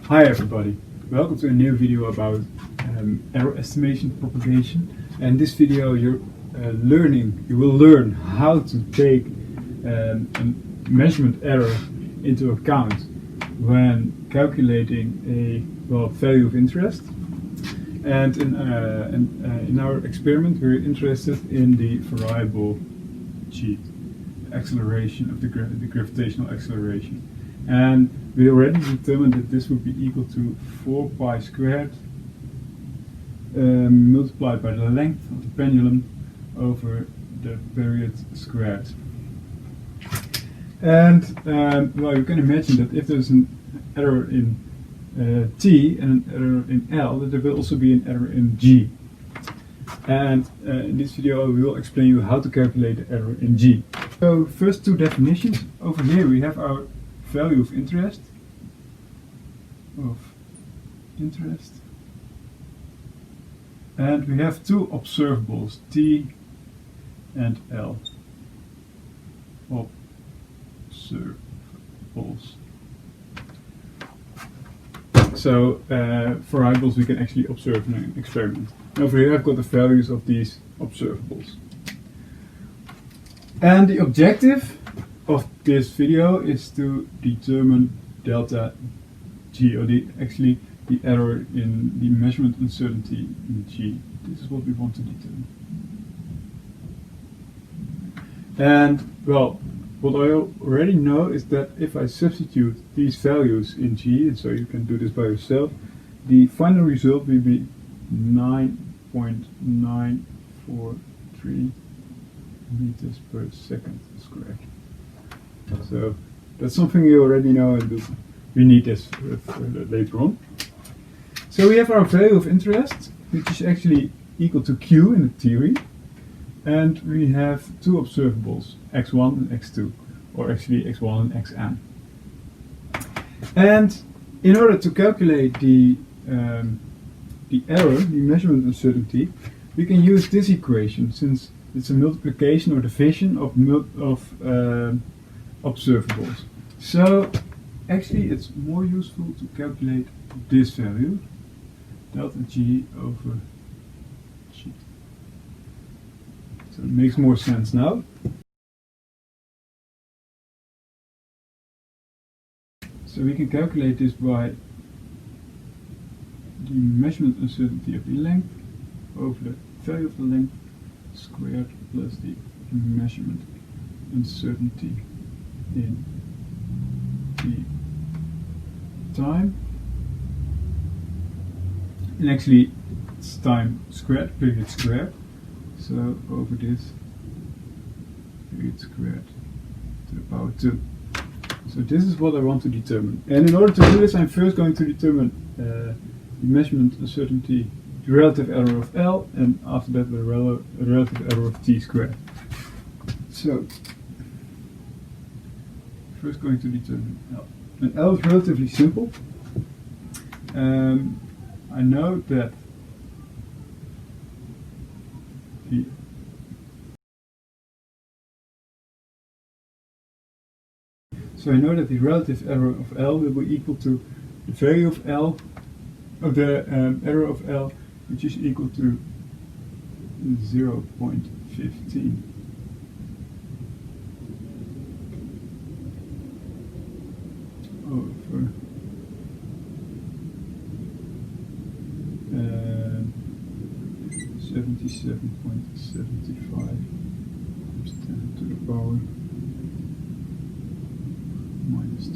Hi everybody, welcome to a new video about error estimation propagation. And in this video you will learn how to take a measurement error into account when calculating a value of interest. And in our experiment we're interested in the variable g, acceleration of the gravitational acceleration. And we already determined that this would be equal to 4 pi squared multiplied by the length of the pendulum over the period squared. And you can imagine that if there's an error in t and an error in L, that there will also be an error in g. And in this video we will explain you how to calculate the error in g. So first two definitions. Over here we have our value of interest, and we have two observables, t and L. Observables. So variables we can actually observe in an experiment. And over here I've got the values of these observables. And the objective of this video is to determine delta g, or the error in the measurement uncertainty in g. This is what we want to determine. And what I already know is that if I substitute these values in g, and so you can do this by yourself, the final result will be 9.943 meters per second squared. So that's something you already know, and we need this later on. So we have our value of interest, which is actually equal to q in the theory, and we have two observables, x1 and x2, or actually x1 and xn. And in order to calculate the error, the measurement uncertainty, we can use this equation, since it's a multiplication or division of observables. So actually it's more useful to calculate this value, delta g over g. So it makes more sense now. So we can calculate this by the measurement uncertainty of the length over the value of the length squared plus the measurement uncertainty in the time. And actually it's time squared, period squared. So over this period squared to the power 2. So this is what I want to determine. And in order to do this, I'm first going to determine the measurement uncertainty, the relative error of L, and after that the relative error of t squared. So first going to determine L. And L is relatively simple. I know that the relative error of L will be equal to the value of L, of the error of L, which is equal to 0.15. over 77.75 times 10 to the power minus 2.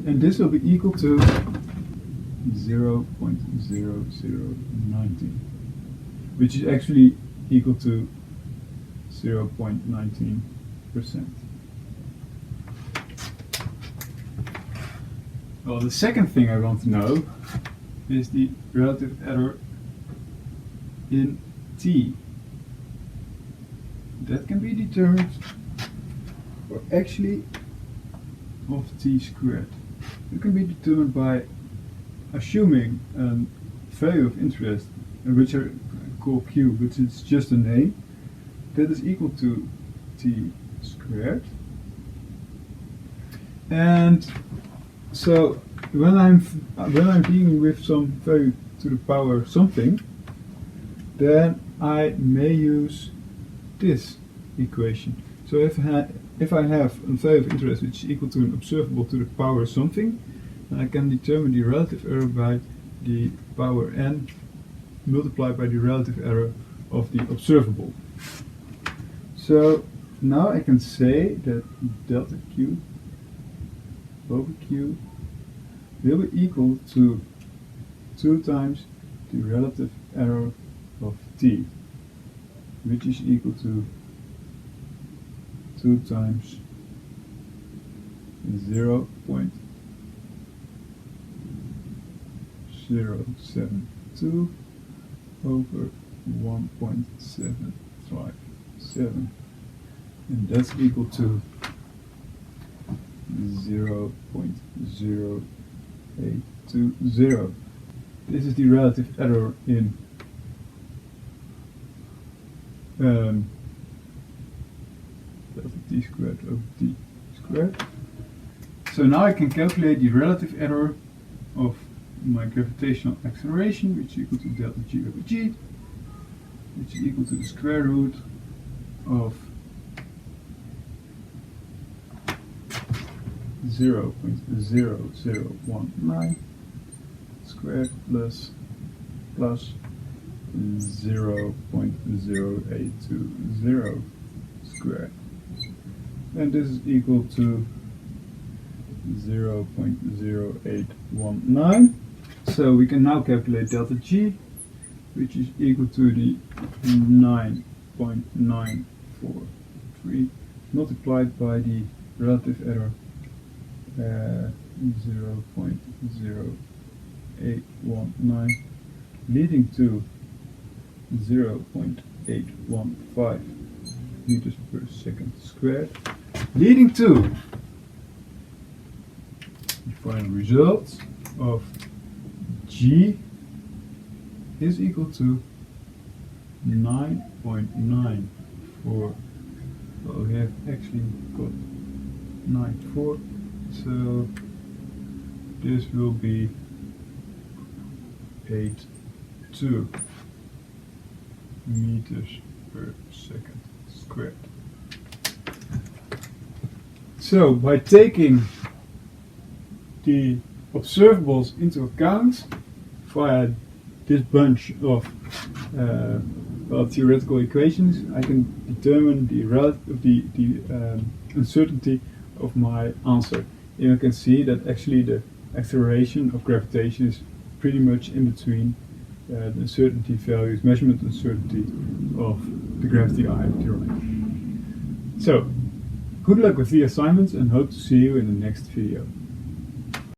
And this will be equal to 0.0019, which is actually equal to 0.19%. Well, the second thing I want to know is the relative error in t. That can be determined, or actually of t squared. It can be determined by assuming a value of interest, which I call q, which is just a name, that is equal to t squared. And so when I'm dealing with some value to the power something, then I may use this equation. So if I have a value of interest which is equal to an observable to the power something, then I can determine the relative error by the power n multiplied by the relative error of the observable. So now I can say that delta q over q will be equal to 2 times the relative error of t, which is equal to 2 times 0.072 over 1.757, and that's equal to 0.0820. This is the relative error in delta t squared over t squared. So now I can calculate the relative error of my gravitational acceleration, which is equal to delta g over g, which is equal to the square root of 0.0019 squared plus 0.0820 squared, and this is equal to 0.0819. So we can now calculate delta g, which is equal to the 9.943 multiplied by the relative error 0.0819, leading to 0.815 meters per second squared, leading to the final result of G is equal to 9.94. Well, we have actually got 94, so this will be 82 meters per second squared. So by taking the observables into account via this bunch of theoretical equations, I can determine the uncertainty of my answer. And you can see that actually the acceleration of gravitation is pretty much in between the uncertainty values, measurement uncertainty of the gravity I have derived. So, good luck with the assignments and hope to see you in the next video.